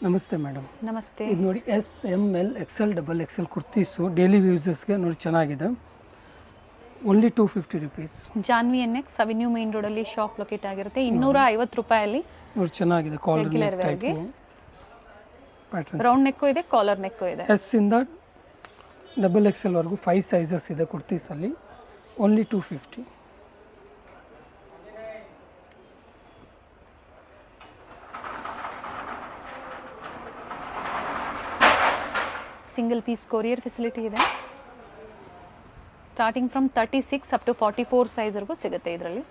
ನಮಸ್ತೆ ಮೇಡಮ್. ನಮಸ್ತೆ. ಇದು ನೋಡಿ S M L XL double XL kurtis daily ಯೂಸಸ್ಗೆ ನೋಡಿ ಚೆನ್ನಾಗಿದೆ. Only 250 rupees. Janvi NX avenue main ರೋಡಲ್ಲಿ ಶಾಪ್ ಲೊಕೇಟ್ ಆಗಿರುತ್ತೆ. 250 ರೂಪಾಯಲ್ಲಿ ನೋಡಿ ಚೆನ್ನಾಗಿದೆ. Collar type pattern, round neck ಇದೆ, ಕಾಲರ್ ನೆಕ್ಕು ಇದೆ. ಎಸ್ ಇಂದ ಡಬಲ್ ಎಕ್ಸೆಲ್ ವರೆಗೂ 5 ಸೈಜಸ್ ಇದೆ ಕುರ್ತೀಸಲ್ಲಿ. Only 250. Single piece courier facility ಇದೆ. ಸ್ಟಾರ್ಟಿಂಗ್ ಫ್ರಮ್ 36 ಅಪ್ ಟು 44 ಸೈಜ್ವರೆಗೂ ಸಿಗುತ್ತೆ ಇದರಲ್ಲಿ.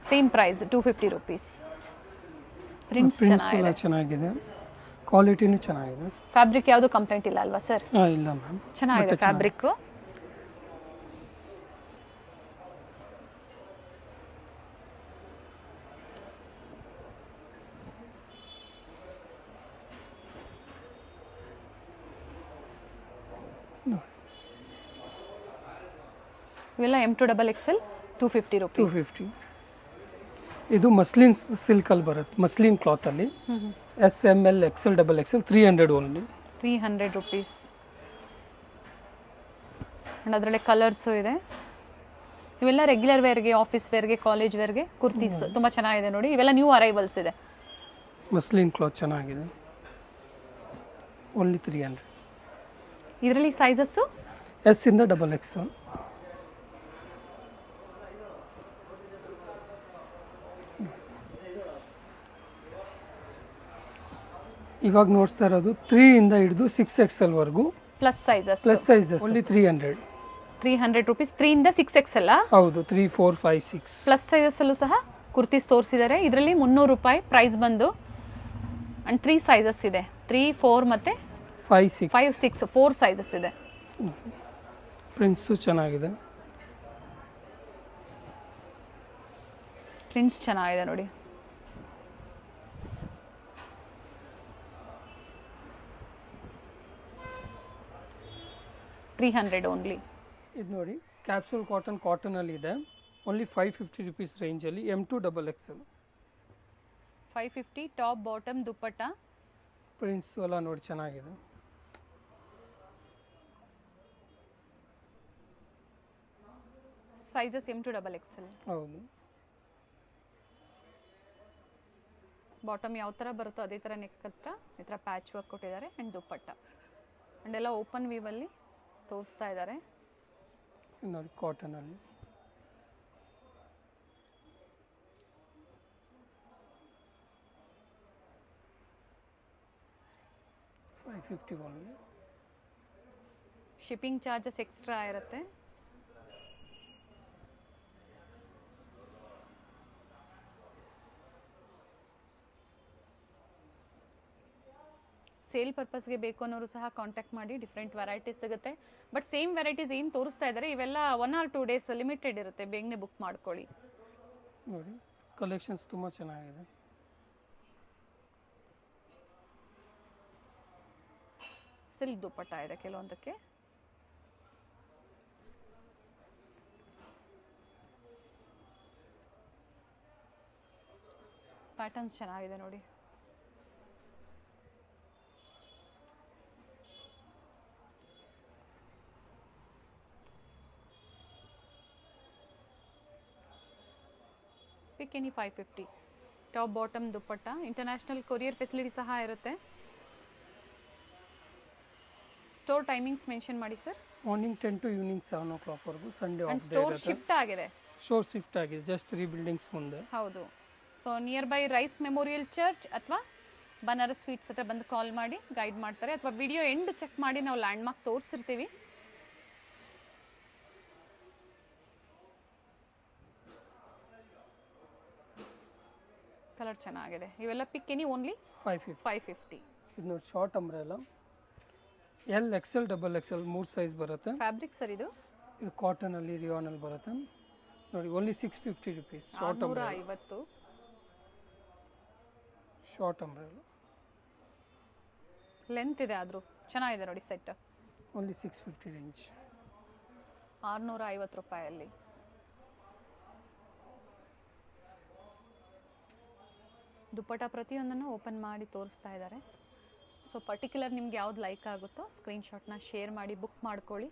Same price 250 rupees. ಪ್ರಿಂಟ್ಸ್ ಚೆನ್ನಾಗಿದೆ, ಕ್ವಾಲಿಟಿನೂ ಚೆನ್ನಾಗಿದೆ. ಫ್ಯಾಬ್ರಿಕ್ ಯಾವುದು ಕಂಪ್ಲೇಂಟ್ ಇಲ್ಲ ಅಲ್ವಾ ಸರ್? ಇಲ್ಲ ಮ್ಯಾಮ್, ಚೆನ್ನಾಗಿದೆ ಫ್ಯಾಬ್ರಿಕ್. ಇವೆಲ್ಲ M2 ಡಬಲ್ XL 250 ರೂಪೀಸ್. 250. ಇದು ಮಸ್ಲಿನ್ ಸಿಲ್ಕಲ್ಲಿ ಬರುತ್ತೆ, ಮಸ್ಲಿನ್ ಕ್ಲಾತಲ್ಲಿ. S M L XL double XL 300 only. 300 rupees. And ಅದರಲ್ಲೇ ಕಲರ್ಸು ಇದೆ. ಇವೆಲ್ಲ ರೆಗ್ಯುಲರ್ ವೇರ್ಗೆ, ಆಫೀಸ್ ವೇರ್ಗೆ, ಕಾಲೇಜ್ ವೇರ್ಗೆ ಕುರ್ತೀಸ್ ತುಂಬ ಚೆನ್ನಾಗಿದೆ ನೋಡಿ. ಇವೆಲ್ಲ ನ್ಯೂ ಅರೈವಲ್ಸ್ ಇದೆ. ಮಸ್ಲಿನ್ ಕ್ಲಾತ್ ಚೆನ್ನಾಗಿದೆ. ಓನ್ಲಿ 300. ಇದರಲ್ಲಿ ಸೈಜಸ್ಸು ಎಸ್ ಇಂದ ಡಬಲ್ ಎಕ್ಸೆಲ್. ಇವಾಗ ನೋಡ್ತಾ ಇರೋದು 3 ಇಂದ ಹಿಡಿದು 6XL ವರೆಗೂ ಪ್ಲಸ್ ಸೈಜಸ್. ಓನ್ಲಿ 300. 300 ರೂಪೀಸ್. 3 ಇಂದ 6XL. ಹೌದು, 3, 4, 5, 6 ಪ್ಲಸ್ ಸೈಜಸ್ ಅಲ್ಲೂ ಸಹ ಕುರ್ತೀಸ್ ತೋರಿಸಿದ್ದಾರೆ. ಇದರಲ್ಲಿ 300 ರೂಪಾಯಿ ಪ್ರೈಸ್ ಬಂದು. ಅಂಡ್ 3 ಸೈಜಸ್ ಇದೆ, 3, 4 ಮತ್ತೆ 5, 6 4 ಸೈಜಸ್ ಇದೆ. ಪ್ರಿಂಟ್ಸು ಚೆನ್ನಾಗಿದೆ. ಪ್ರಿಂಟ್ಸ್ ಚೆನ್ನಾಗಿದೆ ನೋಡಿ. $300 ಓನ್ಲಿ. ಇದು ನೋಡಿ ಕ್ಯಾಪ್ಸೂಲ್ ಕಾಟನ್ ಅಲ್ಲಿ ಇದೆ. ಓನ್ಲಿ 550 ರೂಪೀಸ್ ರೇಂಜಲ್ಲಿ. M2 double XL 550. Top bottom dupatta. Prints ಎಲ್ಲ ನೋಡಿ ಚೆನ್ನಾಗಿದೆ. Sizes M2 double XL. ಹೌದು. ಬಾಟಮ್ ಯಾವ ಥರ ಬರುತ್ತೋ ಅದೇ ಥರ ನೆಕ್ ಹತ್ರ ಈ ಥರ ಪ್ಯಾಚ್ ವರ್ಕ್ ಕೊಟ್ಟಿದ್ದಾರೆ. ಆ್ಯಂಡ್ ದುಪ್ಪಟ್ಟ ಆ್ಯಂಡ್ ಎಲ್ಲ ಓಪನ್ ವೀವಲ್ಲಿ ತೋರಿಸ್ತಾ ಇದ್ದಾರೆ ನೋಡಿ. ಕಾಟನಲ್ಲಿ 550 ಓನ್ಲಿ. ಶಿಪ್ಪಿಂಗ್ ಚಾರ್ಜಸ್ ಎಕ್ಸ್ಟ್ರಾ ಇರುತ್ತೆ. ಸೇಲ್ ಪರ್ಪಸ್ಗೆ ಬೇಕು ಅನ್ನೋರು ಸಹ ಕಾಂಟ್ಯಾಕ್ಟ್ ಮಾಡಿ. ಡಿಫ್ರೆಂಟ್ ವೆರೈಟೀಸ್ ಸಿಗುತ್ತೆ. ಬಟ್ ಸೇಮ್ ವೆರೈಟೀಸ್ ಏನು ತೋರಿಸ್ತಾ ಇದ್ದಾರೆ ಇವೆಲ್ಲ 1 or 2 days ಲಿಮಿಟೆಡ್ ಇರುತ್ತೆ. ಬೇಗನೆ ಬುಕ್ ಮಾಡ್ಕೊಳ್ಳಿ. ನೋಡಿ ಕಲೆಕ್ಷನ್ಸ್ ತುಂಬ ಚೆನ್ನಾಗಿದೆ. ಸಿಲ್ಕ್ ದುಪ್ಪಟ್ಟ ಇದೆ ಕೆಲವೊಂದಕ್ಕೆ. ಪ್ಯಾಟರ್ನ್ಸ್ ಚೆನ್ನಾಗಿದೆ ನೋಡಿ. ಪಿಕೆನಿ 550. Top bottom dupatta. International courier facility ಸಹ ಇರುತ್ತೆ. ಸ್ಟೋರ್ ಟೈಮಿಂಗ್ಸ್ ಮೆನ್ಷನ್ ಮಾಡಿ sir. Morning 10 to evening 7 o'clock ವರೆಗೂ. ಸಂಡೇ ಆಫ್ ಡೇ ಸ್ಟೋರ್ ಇರುತ್ತೆ. ಶಿಫ್ಟ್ ಆಗಿದೆ. ಸ್ಟೋರ್ ಶಿಫ್ಟ್ ಆಗಿದೆ ಜಸ್ಟ್ 3 ಬಿಲ್ಡಿಂಗ್ಸ್ ಮುಂದೆ. ಹೌದು. So nearby Rice Memorial Church ಅಥವಾ ಬನಾರಸ್ ಸ್ವೀಟ್ಸ್ ಹತ್ರ ಬಂದು ಕಾಲ್ ಮಾಡಿ ಗೈಡ್ ಮಾಡ್ತಾರೆ. ಅಥವಾ ವಿಡಿಯೋ ಎಂಡ್ ಚೆಕ್ ಮಾಡಿ ನಾವು ಲ್ಯಾಂಡ್ ಮಾರ್ಕ್ ತೋರಿಸಿರ್ತೀವಿ. ಕಲರ್ ಚೆನ್ನಾಗಿದೆ. ಇವೆಲ್ಲ ಪಿಕೆನಿ ಓನ್ಲಿ 550. ಇದು ನೋಡಿ short umbrella. L XL double XL 3 size ಬರುತ್ತೆ. ಫ್ಯಾಬ್ರಿಕ್ ಸರ್ ಇದು ಕಾಟನಲ್ಲಿ ರಿಯಾನಲ್ಲಿ ಬರುತ್ತೆ ನೋಡಿ. Only 650 rupees. Short umbrella. 650. Short umbrella length ಇದೆ ಆದರೂ ಚೆನ್ನಾಗಿದೆ ನೋಡಿ ಸೆಟ್. Only 650 range. 650 ರೂಪಾಯಲ್ಲಿ. ದುಪ್ಪಟ್ಟ ಪ್ರತಿಯೊಂದನ್ನು ಓಪನ್ ಮಾಡಿ ತೋರಿಸ್ತಾ ಇದ್ದಾರೆ. ಸೊ ಪರ್ಟಿಕ್ಯುಲರ್ ನಿಮ್ಗೆ ಯಾವ್ದು ಲೈಕ್ ಆಗುತ್ತೋ ಸ್ಕ್ರೀನ್ಶಾಟ್ನ ಶೇರ್ ಮಾಡಿ ಬುಕ್ ಮಾಡ್ಕೊಳ್ಳಿ.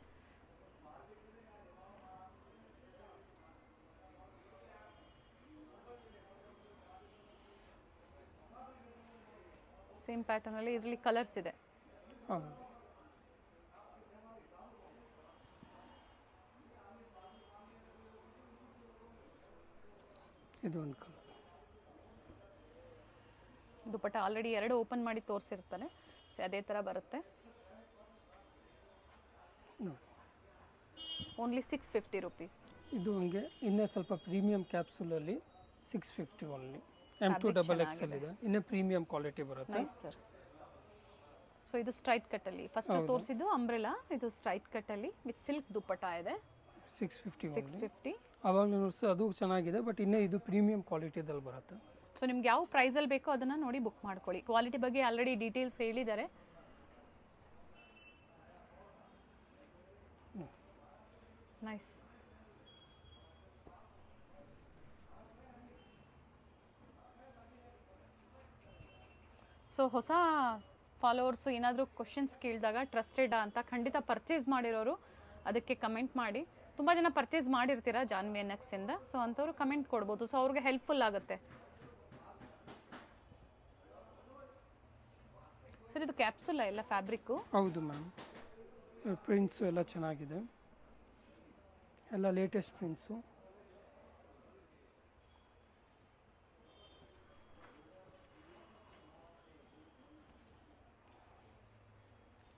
ಸೇಮ್ ಪ್ಯಾಟರ್ನಲ್ಲಿ ಇದರಲ್ಲಿ ಕಲರ್ಸ್ ಇದೆ. ಹಾಂ, ಇದು ಒಂದು ಕಲರ್. ದುಪ್ಪಟ್ಟ ಆಲ್ರೆಡಿ 2 ಓಪನ್ ಮಾಡಿ ತೋರಿಸಿರ್ತಾನೆ. ಸೊ ಅದೇ ಥರ ಬರುತ್ತೆ. Only 650 rupees. ಇದು ಹಂಗೆ ಇನ್ನೂ ಸ್ವಲ್ಪ ಪ್ರೀಮಿಯಂ ಕ್ಯಾಪ್ಸೂಲಲ್ಲಿ 650 ಓನ್ಲಿ. M2XXL ಇದೆ, ಇನ್ನೂ ಪ್ರೀಮಿಯಂ ಕ್ವಾಲಿಟಿ ಬರುತ್ತೆ. Nice sir. ಸೊ ಇದು ಸ್ಟ್ರೈಟ್ ಕಟ್ಟಲ್ಲಿ ಫಸ್ಟ್ ತೋರಿಸಿದ್ದು ಅಂಬ್ರೆಲಾ, ಇದು ಸ್ಟ್ರೈಟ್ ಕಟ್ಟಲ್ಲಿ ವಿತ್ ಸಿಲ್ಕ್ ದುಪ್ಪಟ್ಟ ಇದೆ. 650 ಅವಾಗಲೂ ಅದು ಚೆನ್ನಾಗಿದೆ, ಬಟ್ ಇನ್ನೂ ಇದು ಪ್ರೀಮಿಯಂ ಕ್ವಾಲಿಟಿದಲ್ಲಿ ಬರುತ್ತೆ. ಸೊ ನಿಮ್ಗೆ ಯಾವ ಪ್ರೈಸಲ್ಲಿ ಬೇಕೋ ಅದನ್ನು ನೋಡಿ ಬುಕ್ ಮಾಡ್ಕೊಳ್ಳಿ. ಕ್ವಾಲಿಟಿ ಬಗ್ಗೆ ಆಲ್ರೆಡಿ ಡೀಟೇಲ್ಸ್ ಹೇಳಿದ್ದಾರೆ. ನೈಸ್. ಸೊ ಹೊಸ ಫಾಲೋವರ್ಸು ಏನಾದರೂ ಕ್ವಶನ್ಸ್ ಕೇಳಿದಾಗ ಟ್ರಸ್ಟೆಡಾ ಅಂತ ಖಂಡಿತ ಪರ್ಚೇಸ್ ಮಾಡಿರೋರು ಅದಕ್ಕೆ ಕಮೆಂಟ್ ಮಾಡಿ. ತುಂಬ ಜನ ಪರ್ಚೇಸ್ ಮಾಡಿರ್ತೀರಾ ಜಾನ್ವಿ NX ಇಂದ. ಸೊ ಅಂಥವ್ರು ಕಮೆಂಟ್ ಕೊಡ್ಬೋದು. ಸೊ ಅವ್ರಿಗೆ ಹೆಲ್ಪ್ಫುಲ್ ಆಗುತ್ತೆ. ಸರ್ ಇದು ಕ್ಯಾಪ್ಸುಲ ಎಲ್ಲ ಫ್ಯಾಬ್ರಿಕ್ಕು? ಹೌದು ಮ್ಯಾಮ್. ಪ್ರಿಂಟ್ಸು ಎಲ್ಲ ಚೆನ್ನಾಗಿದೆ, ಎಲ್ಲ latest prints.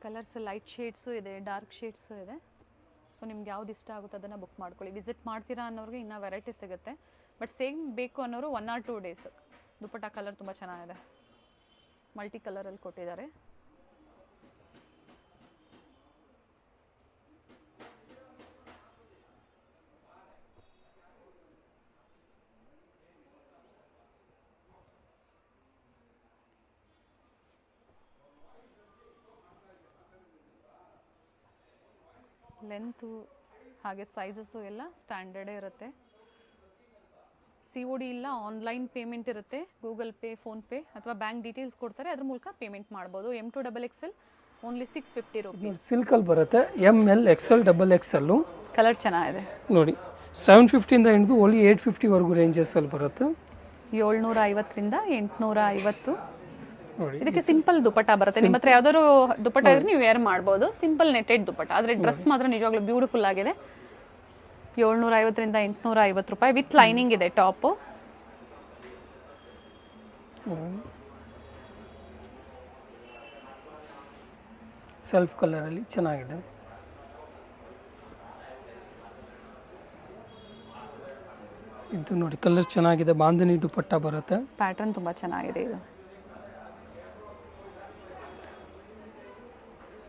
Colours light shades ಇದೆ, ಡಾರ್ಕ್ ಶೇಡ್ಸು ಇದೆ. ಸೊ ನಿಮ್ಗೆ ಯಾವ್ದು ಇಷ್ಟ ಆಗುತ್ತೆ ಅದನ್ನು ಬುಕ್ ಮಾಡ್ಕೊಳ್ಳಿ. ವಿಸಿಟ್ ಮಾಡ್ತೀರಾ ಅನ್ನೋರಿಗೆ ಇನ್ನೂ ವೆರೈಟಿ ಸಿಗುತ್ತೆ. ಬಟ್ ಸೇಮ್ ಬೇಕು ಅನ್ನೋರು 1 or 2 ಡೇಸ್. ದುಪ್ಪಟ್ಟ ಕಲರ್ ತುಂಬ ಚೆನ್ನಾಗಿದೆ, ಮಲ್ಟಿ ಕಲರಲ್ಲಿ ಕೊಟ್ಟಿದ್ದಾರೆ. ಲೆಂತು ಹಾಗೆ ಸೈಜಸ್ಸು ಎಲ್ಲ ಸ್ಟ್ಯಾಂಡರ್ಡೇ ಇರುತ್ತೆ. COD ಇಲ್ಲ, ಆನ್ಲೈನ್ ಪೇಮೆಂಟ್ ಇರುತ್ತೆ. ಗೂಗಲ್ ಪೇ, ಫೋನ್ಪೇ ಅಥವಾ ಬ್ಯಾಂಕ್ ಡೀಟೇಲ್ಸ್ ಕೊಡ್ತಾರೆ, ಅದ್ರ ಮೂಲಕ ಪೇಮೆಂಟ್ ಮಾಡ್ಬೋದು. M2XXL only 650 rupees. ಸಿಲ್ಕಲ್ಲಿ ಬರುತ್ತೆ. ML XL XXL ಕಲರ್ ಚೆನ್ನಾಗಿದೆ ನೋಡಿ. 750 ಹಿಡಿದು ಓನ್ಲಿ 850ವರೆಗೂ ರೇಂಜಸಲ್ಲಿ ಬರುತ್ತೆ. 750ರಿಂದ 850. ನೋಡಿ, ಇದಕ್ಕೆ ಸಿಂಪಲ್ ದುಪ್ಪಟ್ಟ ಬರುತ್ತೆ. ನಿಮ್ಮ ಹತ್ರ ಯಾವ್ದಾದ್ರು ದುಪ್ಪಟ್ಟ ಇದ್ರೆ ನೀವು ವೇರ್ ಮಾಡ್ಬೋದು. ಸಿಂಪಲ್ ನೆಟೆಡ್ ದುಪ್ಪಟ್ಟ, ಆದರೆ ಡ್ರೆಸ್ ಮಾತ್ರ ನಿಜವಾಗ್ಲೂ ಬ್ಯೂಟಿಫುಲ್ ಆಗಿದೆ. 750ರಿಂದ 850 ರೂಪಾಯಿ ವಿತ್ ಲೈನಿಂಗ್ ಇದೆ ಟಾಪು. ಸೆಲ್ಫ್ ಕಲರಲ್ಲಿ ಚೆನ್ನಾಗಿದೆ. ಇದು ನೋಡಿ ಕಲರ್ ಚೆನ್ನಾಗಿದೆ, ಬಾಂಧನಿ ದುಪ್ಪಟ್ಟ ಬರುತ್ತೆ. ಪ್ಯಾಟರ್ನ್ ತುಂಬಾ ಚೆನ್ನಾಗಿದೆ.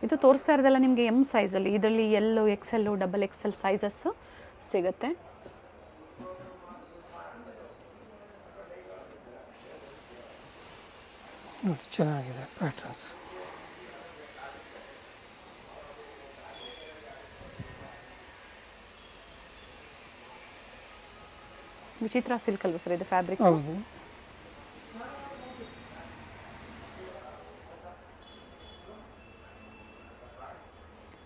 ಇದು ತೋರಿಸ್ತಾ ಇರೋದಲ್ಲ ನಿಮಗೆ M ಸೈಜಲ್ಲಿ. ಇದರಲ್ಲಿ L, XL, XXL ಸೈಜಸ್ಸು ಸಿಗುತ್ತೆ. ನೋಡಿ ಚೆನ್ನಾಗಿದೆ ಪ್ಯಾಟರ್ನ್ಸ್. ವಿಚಿತ್ರ ಸಿಲ್ಕ್ ಅಲ್ವಾ ಸರ್ ಇದು ಫ್ಯಾಬ್ರಿಕ್? ಹೌದು.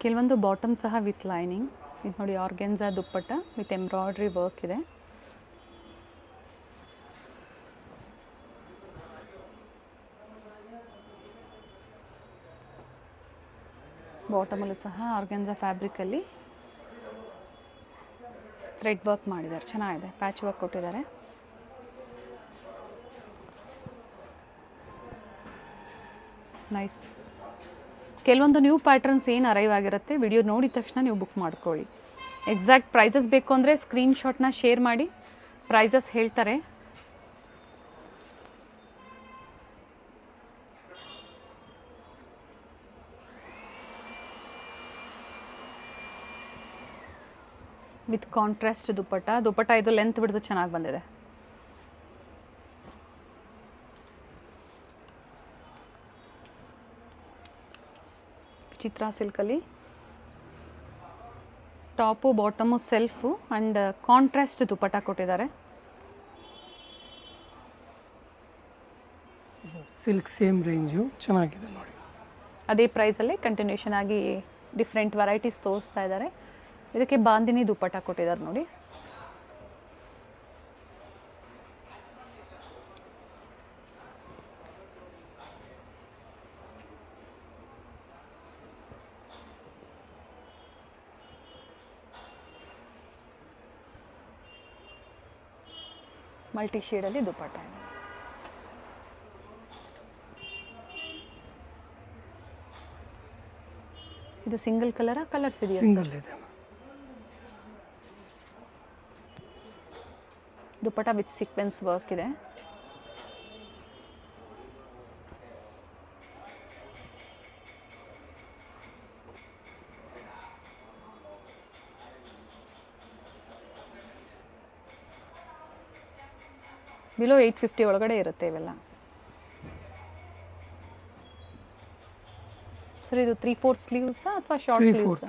ಕೆಲವೊಂದು ಬಾಟಮ್ ಸಹ ವಿತ್ ಲೈನಿಂಗ್. ಇದು ನೋಡಿ organza dupatta with embroidery work ಇದೆ. ಬಾಟಮಲ್ಲೂ ಸಹ ಆರ್ಗೆನ್ಜಾ ಫ್ಯಾಬ್ರಿಕಲ್ಲಿ ಥ್ರೆಡ್ ವರ್ಕ್ ಮಾಡಿದ್ದಾರೆ, ಚೆನ್ನಾಗಿದೆ. ಪ್ಯಾಚ್ ವರ್ಕ್ ಕೊಟ್ಟಿದ್ದಾರೆ. ನೈಸ್. ಕೆಲವೊಂದು ನ್ಯೂ ಪ್ಯಾಟರ್ನ್ಸ್ ಏನು ಅರೈವ್ ಆಗಿರುತ್ತೆ, ವಿಡಿಯೋ ನೋಡಿದ ತಕ್ಷಣ ನೀವು ಬುಕ್ ಮಾಡ್ಕೊಳ್ಳಿ. ಎಕ್ಸಾಕ್ಟ್ ಪ್ರೈಸಸ್ ಬೇಕು ಅಂದರೆ ಸ್ಕ್ರೀನ್ಶಾಟ್ನ ಶೇರ್ ಮಾಡಿ, ಪ್ರೈಸಸ್ ಹೇಳ್ತಾರೆ. ವಿತ್ ಕಾಂಟ್ರಾಸ್ಟ್ ದುಪ್ಪಟ್ಟ ಇದು ಲೆಂತ್ ಬಿಡ್ದು ಚೆನ್ನಾಗಿ ಬಂದಿದೆ. ಚಿತ್ರಾ ಸಿಲ್ಕಲ್ಲಿ top bottom self and contrast dupatta ಕೊಟ್ಟಿದ್ದಾರೆ. ಸಿಲ್ಕ್ ಸೇಮ್ ರೇಂಜು ಚೆನ್ನಾಗಿದೆ ನೋಡಿ. ಅದೇ ಪ್ರೈಸಲ್ಲೇ ಕಂಟಿನ್ಯೂಷನ್ ಆಗಿ ಡಿಫ್ರೆಂಟ್ ವೆರೈಟೀಸ್ ತೋರಿಸ್ತಾ ಇದ್ದಾರೆ. ಇದಕ್ಕೆ ಬಾಂದಿನಿ ದುಪ್ಪಟ್ಟ ಕೊಟ್ಟಿದ್ದಾರೆ ನೋಡಿ. ಮಲ್ಟಿ ಶೇಡಲ್ಲಿ ದುಪ್ಪಟ್ಟ ಇದೆ. ಇದು ಸಿಂಗಲ್ ಕಲರಾ, ಕಲರ್ಸ್ ಇದೆಯಾ? ಸಿಂಗಲ್ ಇದೆ. ದುಪ್ಪಟ್ಟ ವಿತ್ ಸೀಕ್ವೆನ್ಸ್ ವರ್ಕ್ ಇದೆ. ಬಿಲೋ 850 ಒಳಗಡೆ ಇರುತ್ತೆ ಇವೆಲ್ಲ. ಸರ್ ಇದು 3/4 ಸ್ಲೀವ್ಸಾ ಅಥವಾ ಶಾರ್ಟ್ ಸ್ಲೀವ್ಸ್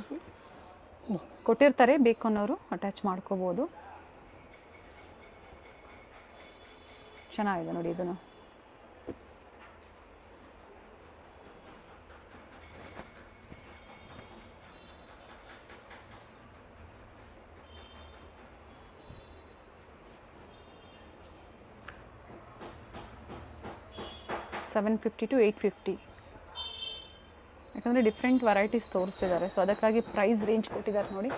ಕೊಟ್ಟಿರ್ತಾರೆ, ಬೇಕು ಅನ್ನೋರು ಅಟ್ಯಾಚ್ ಮಾಡ್ಕೋಬಹುದು. ಚೆನ್ನಾಗಿದೆ ನೋಡಿ ಇದನ್ನು. $750 to $850. ಯಾಕಂದರೆ ಡಿಫ್ರೆಂಟ್ ವೆರೈಟೀಸ್ ತೋರಿಸಿದ್ದಾರೆ, ಸೊ ಅದಕ್ಕಾಗಿ ಪ್ರೈಸ್ ರೇಂಜ್ ಕೊಟ್ಟಿದ್ದಾರೆ ನೋಡಿ.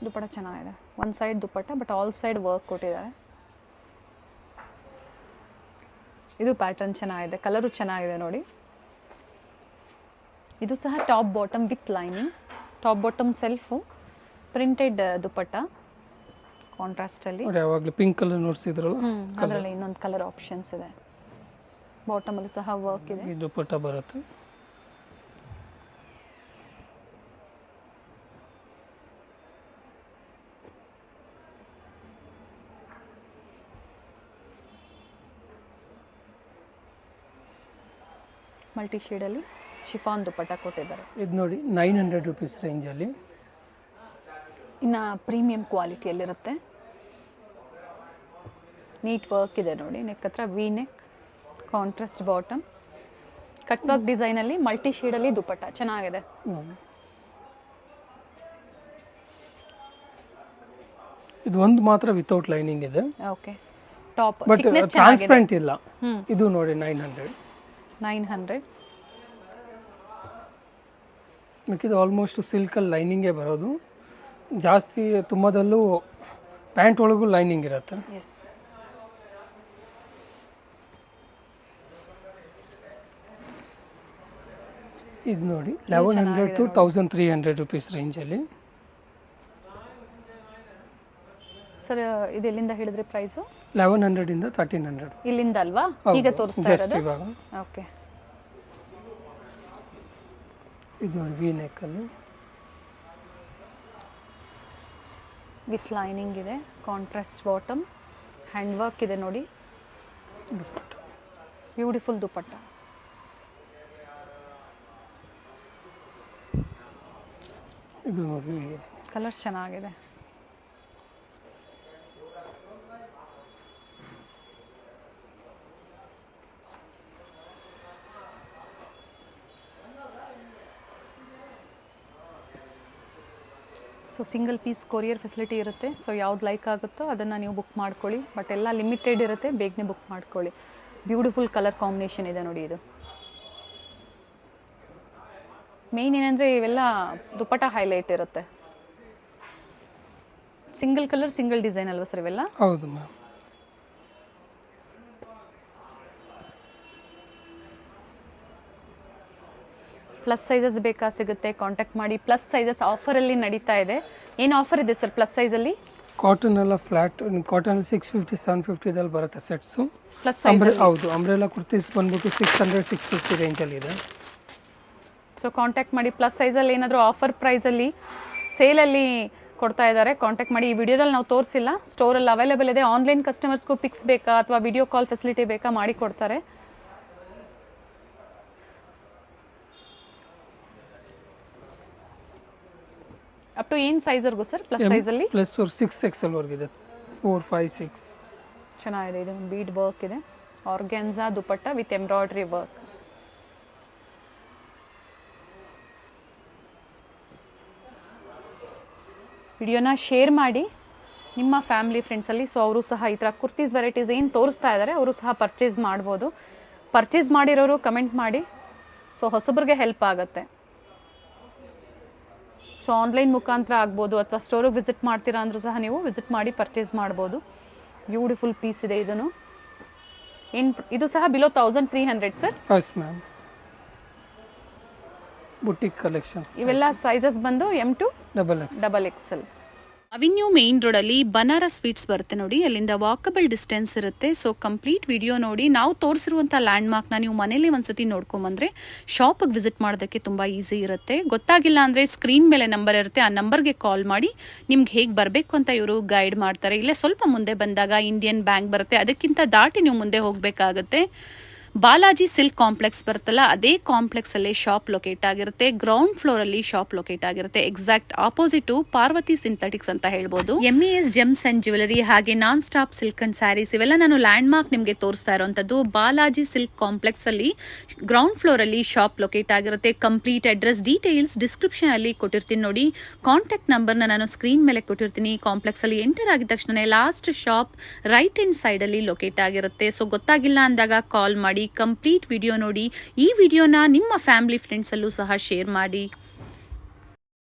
ದುಪ್ಪಟ್ಟ ಚೆನ್ನಾಗಿದೆ, one side dupatta but all side work ಕೊಟ್ಟಿದ್ದಾರೆ. ಇದು ಪ್ಯಾಟರ್ನ್ ಚೆನ್ನಾಗಿದೆ, ಕಲರು ಚೆನ್ನಾಗಿದೆ ನೋಡಿ. ಇದು ಸಹ top bottom with lining, top bottom self printed dupatta ಕಾಂಟ್ರಾಸ್ಟಲ್ಲಿ. ಯಾವಾಗಲೂ ಪಿಂಕ್ ಕಲರ್ ನೋಡ್ಸಿದ್ರಲ್ಲ, ಅದರಲ್ಲಿ ಇನ್ನೊಂದು ಕಲರ್ ಆಪ್ಷನ್ಸ್ ಇದೆ. ಬಾಟಮಲ್ಲಿ ಸಹ ವರ್ಕ್ ಇದೆ. ಇದು ದುಪ್ಪಟ್ಟ ಬರುತ್ತೆ. ಮಲ್ಟಿ ಶೇಡಲ್ಲಿ ಶಿಫಾನ್ ದುಪ್ಪಟ್ಟ ಕೊಟ್ಟಿದ್ದಾರೆ. ಇದು ನೋಡಿ 900 ರೂಪೀಸ್ ರೇಂಜಲ್ಲಿ. ಇನ್ನು ಪ್ರೀಮಿಯಂ ಕ್ವಾಲಿಟಿಯಲ್ಲಿರುತ್ತೆ. ನೀಟ್ ವರ್ಕ್ ಇದೆ ನೋಡಿ, ನೆಕ್ ಹತ್ರ V neck, contrast bottom, cut work ಡಿಸೈನಲ್ಲಿ ಮಲ್ಟಿ ಶೇಡಲ್ಲಿ ದುಪ್ಪಟ್ಟ ಚೆನ್ನಾಗಿದೆ. ಇದು ಒಂದು ಮಾತ್ರ ವಿತೌಟ್ ಲೈನಿಂಗ್ ಇದೆ. ಓಕೆ, ಟಾಪ್ ಬಟ್ ಟ್ರಾನ್ಸ್ಪರೆಂಟ್ ಇಲ್ಲ. ಇದು ನೋಡಿ 900. ಮಿಕ್ಕಿದು ಆಲ್ಮೋಸ್ಟ್ ಸಿಲ್ಕಲ್ಲಿ ಲೈನಿಂಗೇ ಬರೋದು ಜಾಸ್ತಿ. ತುಂಬದಲ್ಲೂ ಪ್ಯಾಂಟ್ ಒಳಗೂ ಲೈನಿಂಗ್ ಇರುತ್ತೆ. ಎಸ್, ಇದು ನೋಡಿ 1100 to 1300 ರೂಪೀಸ್ ರೇಂಜಲ್ಲಿ. ಸರ್ ಇದು ಎಲ್ಲಿಂದ ಹೇಳಿದ್ರೆ ಪ್ರೈಸು? 1100 ಇಂದ 1300. ಇಲ್ಲಿಂದ ಅಲ್ವಾ ಈಗ ತೋರಿಸ್ತಾ ಜಸ್ಟ್ ಇರೋದು? ಇವಾಗ. ಓಕೆ, ಇದು ನೋಡಿ ವಿ ನೆಕ್ಕಲ್ಲಿ ವಿತ್ ಲೈನಿಂಗ್ ಇದೆ, ಕಾಂಟ್ರಾಸ್ಟ್ ಬಾಟಮ್, ಹ್ಯಾಂಡ್ ವರ್ಕ್ ಇದೆ ನೋಡಿ, ದುಪ್ಪಟ್ಟ. ಬ್ಯೂಟಿಫುಲ್ ದುಪ್ಪಟ್ಟ. ಇದು ನೋಡಿ ಕಲರ್ಸ್ ಚೆನ್ನಾಗಿದೆ. So single piece courier facility ಇರುತ್ತೆ. ಸೊ ಯಾವ್ದು ಲೈಕ್ ಆಗುತ್ತೋ ಅದನ್ನು ನೀವು ಬುಕ್ ಮಾಡ್ಕೊಳ್ಳಿ. ಬಟ್ ಎಲ್ಲ ಲಿಮಿಟೆಡ್ ಇರುತ್ತೆ, ಬೇಗನೆ ಬುಕ್ ಮಾಡ್ಕೊಳ್ಳಿ. ಬ್ಯೂಟಿಫುಲ್ ಕಲರ್ ಕಾಂಬಿನೇಷನ್ ಇದೆ ನೋಡಿ. ಇದು ಮೇಯ್ನ್ ಏನಂದರೆ ಇವೆಲ್ಲ ದುಪ್ಪಟ್ಟ ಹೈಲೈಟ್ ಇರುತ್ತೆ. ಸಿಂಗಲ್ ಕಲರ್ ಸಿಂಗಲ್ ಡಿಸೈನ್ ಅಲ್ವಾ ಸರ್ ಇವೆಲ್ಲ? ಹೌದು ಮ್ಯಾಮ್. ಪ್ಲಸ್ ಸೈಜಸ್ ಬೇಕಾ ಸಿಗುತ್ತೆ, ಕಾಂಟ್ಯಾಕ್ಟ್ ಮಾಡಿ. ಪ್ಲಸ್ ಸೈಜಸ್ ಆಫರಲ್ಲಿ ನಡೀತಾ ಇದೆ. ಏನು ಆಫರ್ ಇದೆ ಸರ್ ಪ್ಲಸ್ ಸೈಜಲ್ಲಿ? ಕಾಟನ್ ಎಲ್ಲ ಫ್ಲಾಟ್ ಕಾಟನ್ 650 750 ಬರುತ್ತೆ ಸೆಟ್ಸು. ಪ್ಲಸ್ ಸೈಜ್ ಹೌದು, ಅಂಬ್ರೆಲಾ ಕುರ್ತೀಸ್ ಬಂದ್ಬಿಟ್ಟು 600 650 ರೇಂಜಲ್ಲಿ ಇದೆ. ಸೊ ಕಾಂಟ್ಯಾಕ್ಟ್ ಮಾಡಿ. ಪ್ಲಸ್ ಸೈಜಲ್ಲಿ ಏನಾದರೂ ಆಫರ್ ಪ್ರೈಸಲ್ಲಿ ಸೇಲಲ್ಲಿ ಕೊಡ್ತಾ ಇದ್ದಾರೆ, ಕಾಂಟ್ಯಾಕ್ಟ್ ಮಾಡಿ. ಈ ವಿಡಿಯೋದಲ್ಲಿ ನಾವು ತೋರಿಸಿಲ್ಲ, ಸ್ಟೋರಲ್ಲಿ ಅವೈಲೇಬಲ್ ಇದೆ. ಆನ್ಲೈನ್ ಕಸ್ಟಮರ್ಸ್ಗೂ ಪಿಕ್ಸ್ ಬೇಕಾ ಅಥವಾ ವಿಡಿಯೋ ಕಾಲ್ ಫೆಸಿಲಿಟಿ ಬೇಕಾ ಮಾಡಿ ಕೊಡ್ತಾರೆ. ಅಪ್ ಟು ಏನು ಸೈಜರ್ಗೂ ಸರ್ ಪ್ಲಸ್ ಸೈಜಲ್ಲಿ? ಪ್ಲಸ್ 6XL ವರ್ಗಿದೆ, 4 5 6. ಚೆನ್ನಾಗಿದೆ. ಇದು ಬೀಡ್ ವರ್ಕ್ ಇದೆ, organza dupatta with embroidery work. ವಿಡಿಯೋನ ಶೇರ್ ಮಾಡಿ ನಿಮ್ಮ ಫ್ಯಾಮಿಲಿ ಫ್ರೆಂಡ್ಸಲ್ಲಿ. ಸೊ ಅವರು ಸಹ ಈ ಥರ ಕುರ್ತೀಸ್ ವೆರೈಟೀಸ್ ಏನು ತೋರಿಸ್ತಾ ಇದ್ದಾರೆ ಅವರು ಸಹ ಪರ್ಚೇಸ್ ಮಾಡ್ಬೋದು. ಪರ್ಚೇಸ್ ಮಾಡಿರೋರು ಕಮೆಂಟ್ ಮಾಡಿ, ಸೊ ಹೊಸಬ್ರಿಗೆ ಹೆಲ್ಪ್ ಆಗುತ್ತೆ. ಸೊ ಆನ್ಲೈನ್ ಮುಖಾಂತರ ಆಗ್ಬೋದು ಅಥವಾ ಸ್ಟೋರಿಗೆ ವಿಸಿಟ್ ಮಾಡ್ತೀರಾ ಅಂದರೂ ಸಹ ನೀವು ವಿಸಿಟ್ ಮಾಡಿ ಪರ್ಚೇಸ್ ಮಾಡ್ಬೋದು. ಬ್ಯೂಟಿಫುಲ್ ಪೀಸ್ ಇದೆ ಇದನ್ನು. ಇದು ಸಹ below 1300 sir. Yes ma'am. Boutique collections. ಇವೆಲ್ಲ ಸೈಜಸ್ ಬಂದು M2 XXL. Avenue main road ಅಲ್ಲಿ ಬನಾರಸ್ ಸ್ವೀಟ್ಸ್ ಬರುತ್ತೆ ನೋಡಿ, ಅಲ್ಲಿಂದ ವಾಕಬಲ್ ಡಿಸ್ಟೆನ್ಸ್ ಇರುತ್ತೆ. ಸೊ ಕಂಪ್ಲೀಟ್ ವಿಡಿಯೋ ನೋಡಿ. ನಾವು ತೋರಿಸಿರುವಂಥ ಲ್ಯಾಂಡ್ ಮಾರ್ಕ್ನ ನೀವು ಮನೇಲಿ ಒಂದ್ಸತಿ ನೋಡ್ಕೊಂಬಂದ್ರೆ ಶಾಪಿಗೆ ವಿಸಿಟ್ ಮಾಡೋದಕ್ಕೆ ತುಂಬ ಈಸಿ ಇರುತ್ತೆ. ಗೊತ್ತಾಗಿಲ್ಲ ಅಂದರೆ ಸ್ಕ್ರೀನ್ ಮೇಲೆ ನಂಬರ್ ಇರುತ್ತೆ, ಆ ನಂಬರ್ಗೆ ಕಾಲ್ ಮಾಡಿ ನಿಮ್ಗೆ ಹೇಗೆ ಬರಬೇಕು ಅಂತ ಇವರು ಗೈಡ್ ಮಾಡ್ತಾರೆ. ಇಲ್ಲೇ ಸ್ವಲ್ಪ ಮುಂದೆ ಬಂದಾಗ ಇಂಡಿಯನ್ ಬ್ಯಾಂಕ್ ಬರುತ್ತೆ, ಅದಕ್ಕಿಂತ ದಾಟಿ ನೀವು ಮುಂದೆ ಹೋಗಬೇಕಾಗುತ್ತೆ. ಬಾಲಾಜಿ ಸಿಲ್ಕ್ ಕಾಂಪ್ಲೆಕ್ಸ್ ಬರುತ್ತಲ್ಲ, ಅದೇ ಕಾಂಪ್ಲೆಕ್ಸ್ ಅಲ್ಲಿ ಶಾಪ್ ಲೊಕೇಟ್ ಆಗಿರುತ್ತೆ. ಗ್ರೌಂಡ್ ಫ್ಲೋರ್ ಅಲ್ಲಿ ಶಾಪ್ ಲೊಕೇಟ್ ಆಗಿರುತ್ತೆ. ಎಕ್ಸಾಕ್ಟ್ ಆಪೋಸಿಟ್ ಪಾರ್ವತಿ ಸಿಂಥೆಟಿಕ್ಸ್ ಅಂತ ಹೇಳ್ಬೋದು. MES ಜೆಮ್ಸ್ ಅಂಡ್ ಜ್ಯುವೆಲರಿ ಹಾಗೆ non stop silk and saris ಇವೆಲ್ಲ ನಾನು ಲ್ಯಾಂಡ್ ಮಾರ್ಕ್ ನಿಮಗೆ ತೋರಿಸ್ತಾ ಇರುವಂತದ್ದು. ಬಾಲಾಜಿ ಸಿಲ್ಕ್ ಕಾಂಪ್ಲೆಕ್ಸ್ ಅಲ್ಲಿ ಗ್ರೌಂಡ್ ಫ್ಲೋರ್ ಅಲ್ಲಿ ಶಾಪ್ ಲೊಕೇಟ್ ಆಗಿರುತ್ತೆ. ಕಂಪ್ಲೀಟ್ ಅಡ್ರೆಸ್ ಡೀಟೇಲ್ಸ್ ಡಿಸ್ಕ್ರಿಪ್ಷನ್ ಅಲ್ಲಿ ಕೊಟ್ಟಿರ್ತೀನಿ ನೋಡಿ. ಕಾಂಟ್ಯಾಕ್ಟ್ ನಂಬರ್ನ ನಾನು ಸ್ಕ್ರೀನ್ ಮೇಲೆ ಕೊಟ್ಟಿರ್ತೀನಿ. ಕಾಂಪ್ಲೆಕ್ಸ್ ಅಲ್ಲಿ ಎಂಟರ್ ಆಗಿದ ತಕ್ಷಣ last shop right hand side ಅಲ್ಲಿ ಲೊಕೇಟ್ ಆಗಿರುತ್ತೆ. ಸೊ ಗೊತ್ತಾಗಿಲ್ಲ ಅಂದಾಗ ಕಾಲ್ ಮಾಡಿ, ಕಂಪ್ಲೀಟ್ ವಿಡಿಯೋ ನೋಡಿ. ಈ ವಿಡಿಯೋನ ನಿಮ್ಮ ಫ್ಯಾಮಿಲಿ ಫ್ರೆಂಡ್ಸ್ ಅಲ್ಲೂ ಸಹ ಶೇರ್ ಮಾಡಿ.